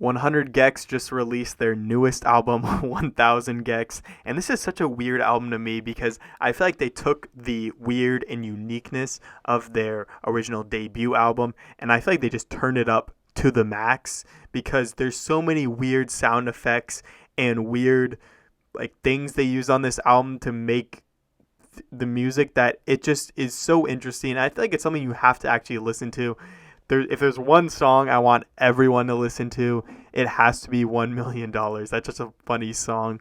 100 Gecs just released their newest album, 1000 Gecs. And this is such a weird album to me because I feel like they took the weird and uniqueness of their original debut album and I feel like they just turned it up to the max because there's so many weird sound effects and weird like things they use on this album to make the music that it just is so interesting. I feel like it's something you have to actually listen to. If there's one song I want everyone to listen to, it has to be $1 million. That's just a funny song.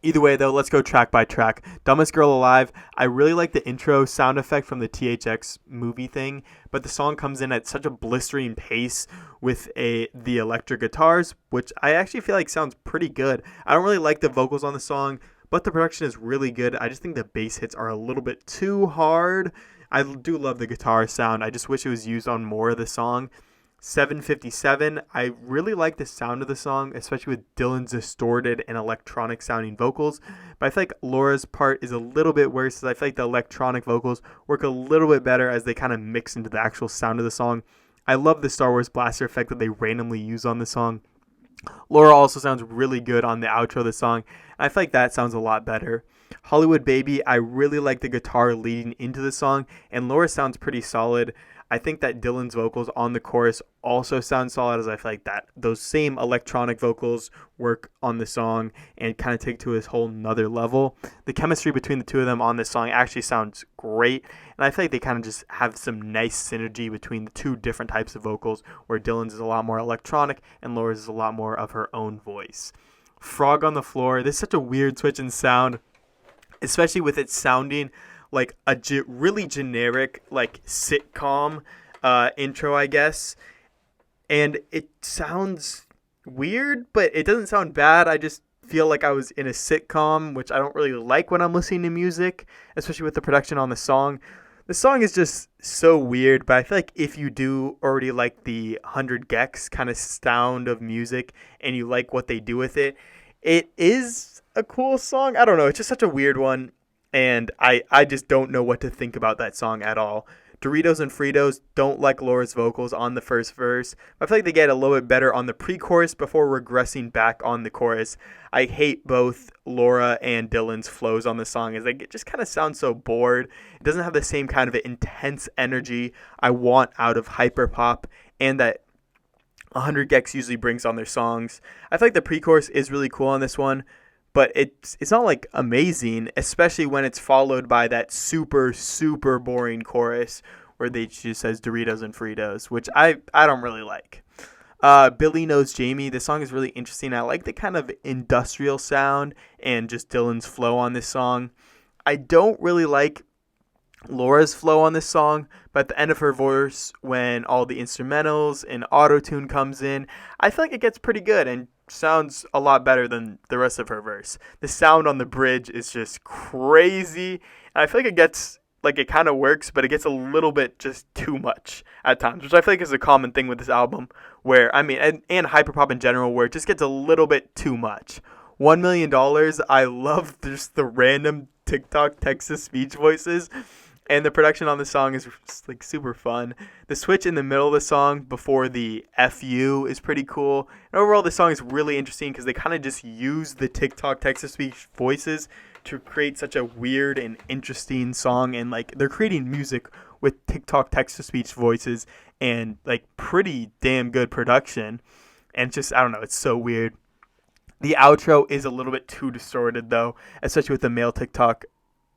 Either way, though, let's go track by track. Dumbest Girl Alive, I really like the intro sound effect from the THX movie thing, but the song comes in at such a blistering pace with the electric guitars, which I actually feel like sounds pretty good. I don't really like the vocals on the song, but the production is really good. I just think the bass hits are a little bit too hard. I do love the guitar sound. I just wish it was used on more of the song. 757, I really like the sound of the song, especially with Dylan's distorted and electronic sounding vocals. But I feel like Laura's part is a little bit worse. I feel like the electronic vocals work a little bit better as they kind of mix into the actual sound of the song. I love the Star Wars blaster effect that they randomly use on the song. Laura also sounds really good on the outro of the song. I feel like that sounds a lot better. Hollywood Baby, I really like the guitar leading into the song, and Laura sounds pretty solid. I think that Dylan's vocals on the chorus also sound solid, as I feel like that those same electronic vocals work on the song and kind of take it to a whole nother level. The chemistry between the two of them on this song actually sounds great, and I feel like they kind of just have some nice synergy between the two different types of vocals, where Dylan's is a lot more electronic and Laura's is a lot more of her own voice. Frog on the Floor, this is such a weird switch in sound, especially with it sounding like a really generic like sitcom intro, I guess. And it sounds weird, but it doesn't sound bad. I just feel like I was in a sitcom, which I don't really like when I'm listening to music, especially with the production on the song. The song is just so weird, but I feel like if you do already like the 100 Gecs kind of sound of music and you like what they do with it, it is a cool song. I don't know. It's just such a weird one. And I just don't know what to think about that song at all. Doritos and Fritos, don't like Laura's vocals on the first verse. I feel like they get a little bit better on the pre-chorus before regressing back on the chorus. I hate both Laura and Dylan's flows on the song, as they just kind of sound so bored. It doesn't have the same kind of intense energy I want out of hyperpop and that 100 Gecs usually brings on their songs. I feel like the pre-chorus is really cool on this one, but it's not like amazing, especially when it's followed by that super, super boring chorus where they just says Doritos and Fritos, which I don't really like. Billy Knows Jamie, this song is really interesting. I like the kind of industrial sound and just Dylan's flow on this song. I don't really like Laura's flow on this song, but at the end of her verse, when all the instrumentals and auto-tune comes in, I feel like it gets pretty good and sounds a lot better than the rest of her verse. The sound on the bridge is just crazy, and I feel like it kind of works, but it gets a little bit just too much at times, which I feel like is a common thing with this album, where, I mean, and hyperpop in general, where it just gets a little bit too much. $1 million, I love just the random TikTok text-to-speech voices. And the production on the song is just, like, super fun. The switch in the middle of the song before the FU is pretty cool. And overall, the song is really interesting because they kind of just use the TikTok text-to-speech voices to create such a weird and interesting song. And, like, they're creating music with TikTok text-to-speech voices and, like, pretty damn good production. And just, I don't know, it's so weird. The outro is a little bit too distorted, though, especially with the male TikTok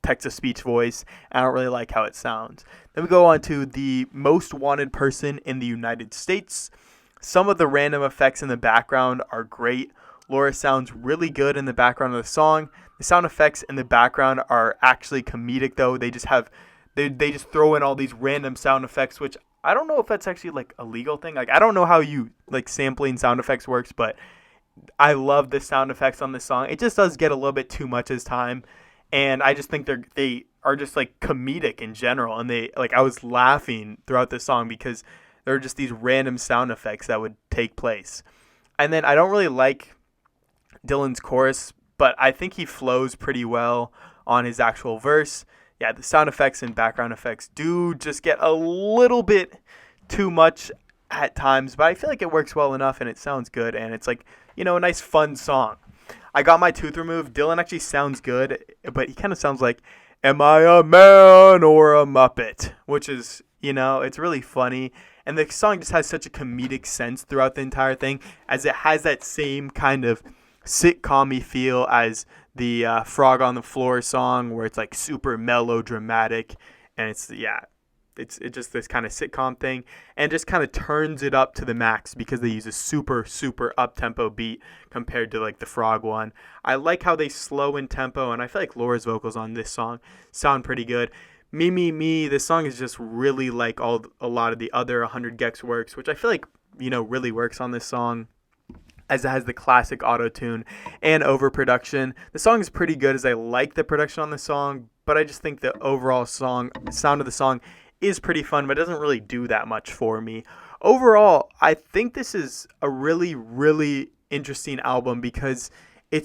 text-to-speech voice. I don't really like how it sounds. Then we go on to the most wanted person in the United States. Some of the random effects in the background are great. Laura sounds really good in the background of the song. The sound effects in the background are actually comedic, though. They just throw in all these random sound effects, which I don't know if that's actually like a legal thing. Like, I don't know how you like sampling sound effects works, but I love the sound effects on this song. It just does get a little bit too much as time. And I just think they are just like comedic in general. And I was laughing throughout the song because there are just these random sound effects that would take place. And then I don't really like Dylan's chorus, but I think he flows pretty well on his actual verse. Yeah, the sound effects and background effects do just get a little bit too much at times, but I feel like it works well enough and it sounds good and it's like, a nice fun song. I got my tooth removed. Dylan actually sounds good, but he kind of sounds like, am I a man or a Muppet? Which is, it's really funny. And the song just has such a comedic sense throughout the entire thing, as it has that same kind of sitcom-y feel as the Frog on the Floor song, where it's like super melodramatic. And it's just this kind of sitcom thing, and just kind of turns it up to the max because they use a super, super up-tempo beat compared to like the Frog one. I like how they slow in tempo, and I feel like Laura's vocals on this song sound pretty good. Me, Me, Me, this song is just really like a lot of the other 100 Gecs works, which I feel like, really works on this song, as it has the classic auto-tune and overproduction. The song is pretty good, as I like the production on the song, but I just think the overall sound of the song is pretty fun, but it doesn't really do that much for me. Overall, I think this is a really, really interesting album because it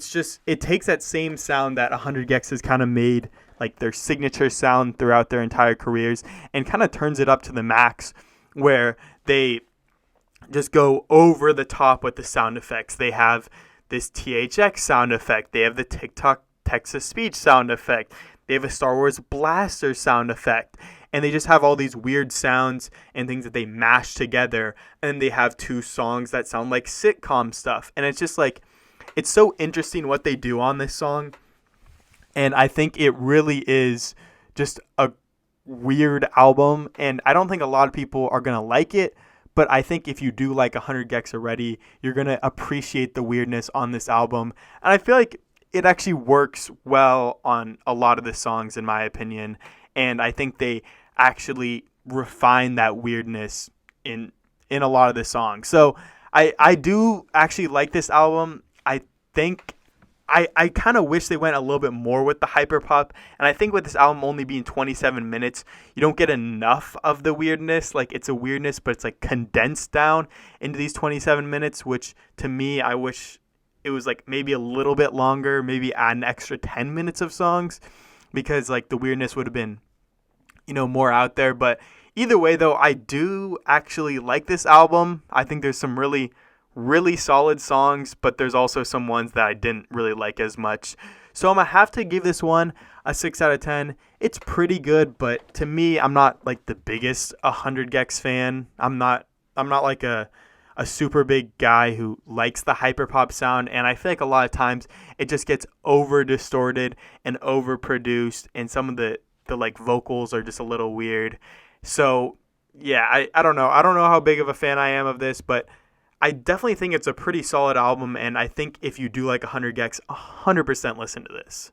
takes that same sound that 100 Gecs has kind of made like their signature sound throughout their entire careers, and kind of turns it up to the max, where they just go over the top with the sound effects. They have this THX sound effect. They have the TikTok text-to-speech sound effect. They have a Star Wars blaster sound effect. And they just have all these weird sounds and things that they mash together. And they have 2 songs that sound like sitcom stuff. And it's just like, it's so interesting what they do on this song. And I think it really is just a weird album. And I don't think a lot of people are going to like it. But I think if you do like 100 Gecs already, you're going to appreciate the weirdness on this album. And I feel like it actually works well on a lot of the songs, in my opinion. And I think they actually refine that weirdness in a lot of the songs. So I do actually like this album. I think I kind of wish they went a little bit more with the hyperpop. And I think with this album only being 27 minutes, you don't get enough of the weirdness. Like, it's a weirdness, but it's like condensed down into these 27 minutes, which to me, I wish it was like maybe a little bit longer, maybe add an extra 10 minutes of songs, because like the weirdness would have been, more out there. But either way, though, I do actually like this album. I think there's some really, really solid songs, but there's also some ones that I didn't really like as much. So I'm going to have to give this one a 6 out of 10. It's pretty good, but to me, I'm not like the biggest 100 Gecs fan. I'm not like a super big guy who likes the hyperpop sound, and I feel like a lot of times it just gets over distorted and overproduced, and some of the like vocals are just a little weird. So yeah, I don't know. I don't know how big of a fan I am of this, but I definitely think it's a pretty solid album, and I think if you do like 100 Gecs, 100% listen to this.